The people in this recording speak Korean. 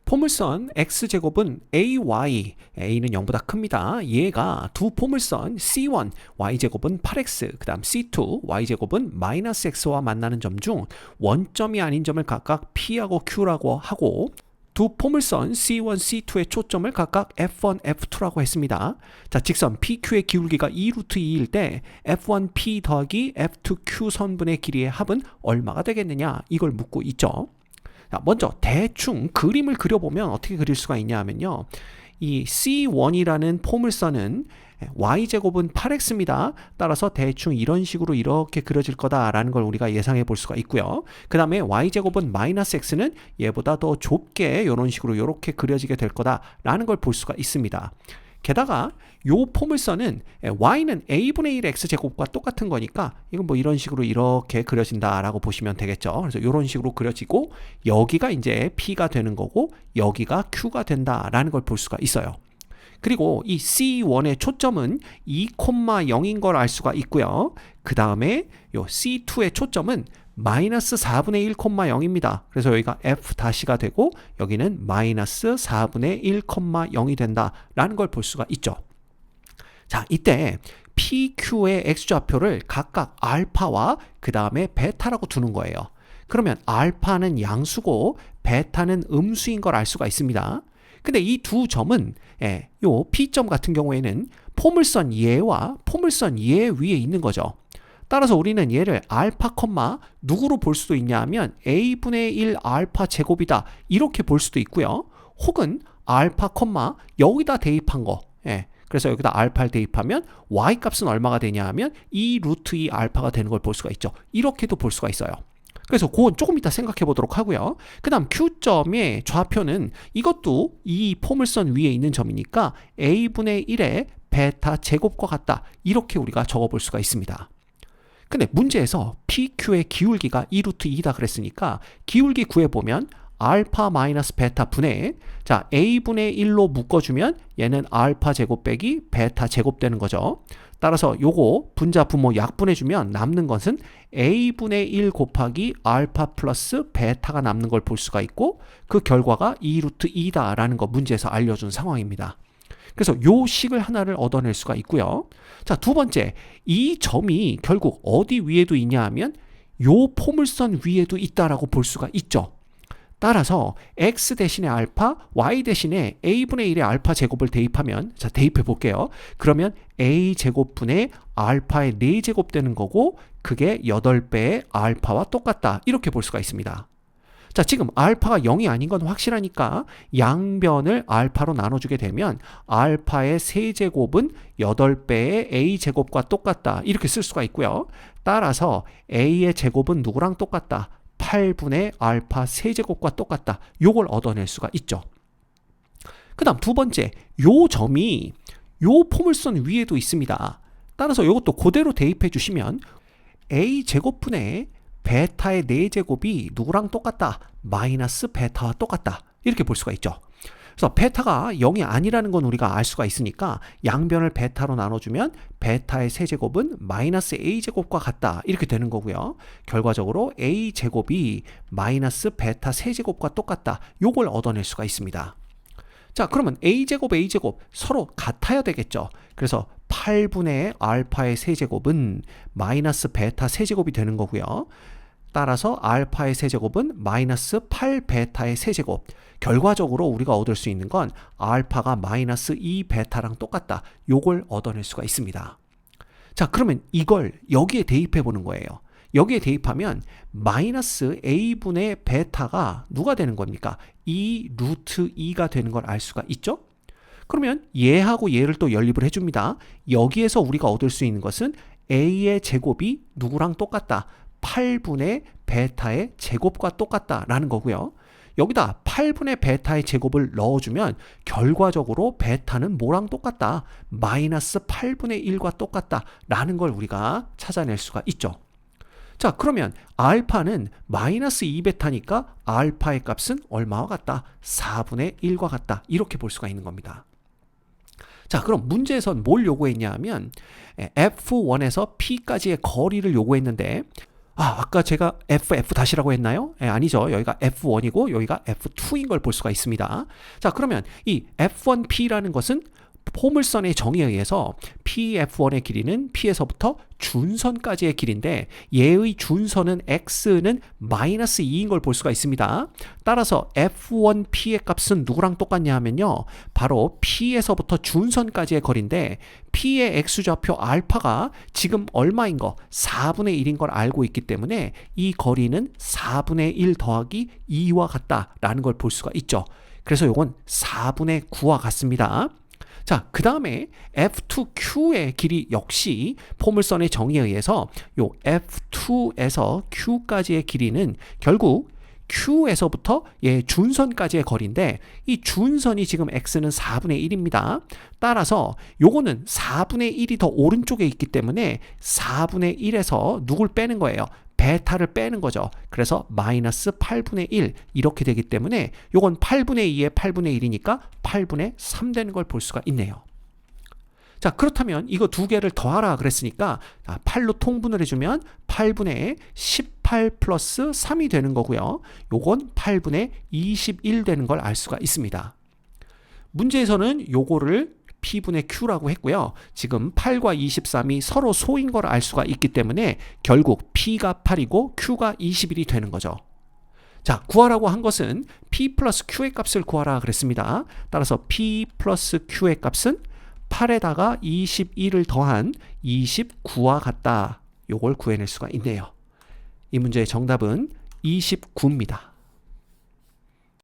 포물선 x제곱은 ay, a는 0보다 큽니다. 얘가 두 포물선 c1, y제곱은 8x, 그 다음 c2, y제곱은 마이너스 x와 만나는 점 중 원점이 아닌 점을 각각 p하고 q라고 하고 두 포물선 C1, C2의 초점을 각각 F1, F2라고 했습니다. 자, 직선 PQ의 기울기가 2루트 2일 때 F1P 더하기 F2Q 선분의 길이의 합은 얼마가 되겠느냐? 이걸 묻고 있죠. 자, 먼저 대충 그림을 그려보면 어떻게 그릴 수가 있냐 하면요. 이 C1이라는 포물선은 y제곱은 8x입니다. 따라서 대충 이런 식으로 이렇게 그려질 거다라는 걸 우리가 예상해 볼 수가 있고요. 그 다음에 y제곱은 마이너스 x는 얘보다 더 좁게 이런 식으로 이렇게 그려지게 될 거다라는 걸 볼 수가 있습니다. 게다가 요 포물선은 y는 a분의 1 x제곱과 똑같은 거니까 이건 뭐 이런 식으로 이렇게 그려진다라고 보시면 되겠죠. 그래서 이런 식으로 그려지고 여기가 이제 p가 되는 거고 여기가 q가 된다라는 걸 볼 수가 있어요. 그리고 이 C1의 초점은 2,0인 걸 알 수가 있고요. 그 다음에 요 C2의 초점은 마이너스 4분의 1,0입니다. 그래서 여기가 F-가 되고 여기는 마이너스 4분의 1,0이 된다라는 걸 볼 수가 있죠. 자, 이때 PQ의 X좌표를 각각 알파와 그 다음에 베타라고 두는 거예요. 그러면 알파는 양수고 베타는 음수인 걸 알 수가 있습니다. 근데 이 두 점은 요 P점 같은 경우에는 포물선 얘와 포물선 얘 위에 있는 거죠. 따라서 우리는 얘를 알파, 누구로 볼 수도 있냐 하면 A분의 1 알파 제곱이다. 이렇게 볼 수도 있고요. 혹은 알파, 여기다 대입한 거. 그래서 여기다 알파를 대입하면 Y 값은 얼마가 되냐 하면 2 루트 2 알파가 되는 걸 볼 수가 있죠. 이렇게도 볼 수가 있어요. 그래서 그건 조금 이따 생각해 보도록 하고요. 그 다음 Q점의 좌표는 이것도 이 포물선 위에 있는 점이니까 A분의 1의 베타 제곱과 같다. 이렇게 우리가 적어 볼 수가 있습니다. 근데 문제에서 PQ의 기울기가 2루트 2다 그랬으니까 기울기 구해보면 알파 마이너스 베타 분의 자 A분의 1로 묶어주면 얘는 알파 제곱 빼기 베타 제곱 되는 거죠. 따라서 요거 분자 분모 약분해주면 남는 것은 A분의 1 곱하기 알파 플러스 베타가 남는 걸 볼 수가 있고 그 결과가 2루트 2다라는 거 문제에서 알려준 상황입니다. 그래서 요 식을 하나를 얻어낼 수가 있고요. 자, 두 번째, 이 점이 결국 어디 위에도 있냐 하면 요 포물선 위에도 있다라고 볼 수가 있죠. 따라서 x 대신에 알파, y 대신에 a분의 1의 알파 제곱을 대입하면 자 대입해 볼게요. 그러면 a 제곱분의 알파의 4제곱 되는 거고 그게 8배의 알파와 똑같다. 이렇게 볼 수가 있습니다. 자, 지금 알파가 0이 아닌 건 확실하니까 양변을 알파로 나눠주게 되면 알파의 세제곱은 8배의 a제곱과 똑같다. 이렇게 쓸 수가 있고요. 따라서 a의 제곱은 누구랑 똑같다? 8분의 알파 세제곱과 똑같다. 요걸 얻어낼 수가 있죠. 그 다음 두 번째, 요 점이 요 포물선 위에도 있습니다. 따라서 이것도 그대로 대입해 주시면 a제곱분의 베타의 4제곱이 누구랑 똑같다? 마이너스 베타와 똑같다. 이렇게 볼 수가 있죠. 그래서 베타가 0이 아니라는 건 우리가 알 수가 있으니까 양변을 베타로 나눠주면 베타의 세제곱은 마이너스 a제곱과 같다. 이렇게 되는 거고요. 결과적으로 a제곱이 마이너스 베타 세제곱과 똑같다. 요걸 얻어낼 수가 있습니다. 자, 그러면 a제곱, a제곱 서로 같아야 되겠죠. 그래서 8분의 알파의 세제곱은 마이너스 베타 세제곱이 되는 거고요. 따라서 알파의 세제곱은 마이너스 8베타의 세제곱. 결과적으로 우리가 얻을 수 있는 건 알파가 마이너스 2베타랑 똑같다. 요걸 얻어낼 수가 있습니다. 자, 그러면 이걸 여기에 대입해 보는 거예요. 여기에 대입하면 마이너스 a분의 베타가 누가 되는 겁니까? 2 루트 2가 되는 걸 알 수가 있죠? 그러면 얘하고 얘를 또 연립을 해줍니다. 여기에서 우리가 얻을 수 있는 것은 a의 제곱이 누구랑 똑같다? 8분의 베타의 제곱과 똑같다라는 거고요. 여기다 8분의 베타의 제곱을 넣어주면 결과적으로 베타는 뭐랑 똑같다? 마이너스 8분의 1과 똑같다라는 걸 우리가 찾아낼 수가 있죠. 자, 그러면 알파는 마이너스 2베타니까 알파의 값은 얼마와 같다? 4분의 1과 같다. 이렇게 볼 수가 있는 겁니다. 자, 그럼 문제에선 뭘 요구했냐 하면 F1에서 P까지의 거리를 요구했는데 아까 제가 F 다시라고 했나요? 아니죠. 여기가 F1이고 여기가 F2인 걸 볼 수가 있습니다. 자, 그러면 이 F1P라는 것은 포물선의 정의에 의해서 PF1의 길이는 P에서부터 준선까지의 길인데 얘의 준선은 X는 마이너스 2인 걸 볼 수가 있습니다. 따라서 F1P의 값은 누구랑 똑같냐 하면요. 바로 P에서부터 준선까지의 거리인데 P의 X좌표 알파가 지금 얼마인 거? 4분의 1인 걸 알고 있기 때문에 이 거리는 4분의 1 더하기 2와 같다라는 걸 볼 수가 있죠. 그래서 이건 4분의 9와 같습니다. 자, 그 다음에 F2Q의 길이 역시 포물선의 정의에 의해서 요 F2에서 Q까지의 길이는 결국 Q에서부터 준선까지의 거리인데 이 준선이 지금 X는 4분의 1입니다. 따라서 요거는 4분의 1이 더 오른쪽에 있기 때문에 4분의 1에서 누굴 빼는 거예요? 베타를 빼는 거죠. 그래서 마이너스 8분의 1 이렇게 되기 때문에 요건 8분의 2의 8분의 1이니까 8분의 3 되는 걸 볼 수가 있네요. 자, 그렇다면 이거 두 개를 더하라 그랬으니까 8로 통분을 해주면 8분의 18 플러스 3이 되는 거고요. 요건 8분의 21 되는 걸 알 수가 있습니다. 문제에서는 요거를 P분의 Q라고 했고요. 지금 8과 23이 서로 소인 걸 알 수가 있기 때문에 결국 P가 8이고 Q가 21이 되는 거죠. 자, 구하라고 한 것은 P 플러스 Q의 값을 구하라 그랬습니다. 따라서 P 플러스 Q의 값은 8에다가 21을 더한 29와 같다. 요걸 구해낼 수가 있네요. 이 문제의 정답은 29입니다.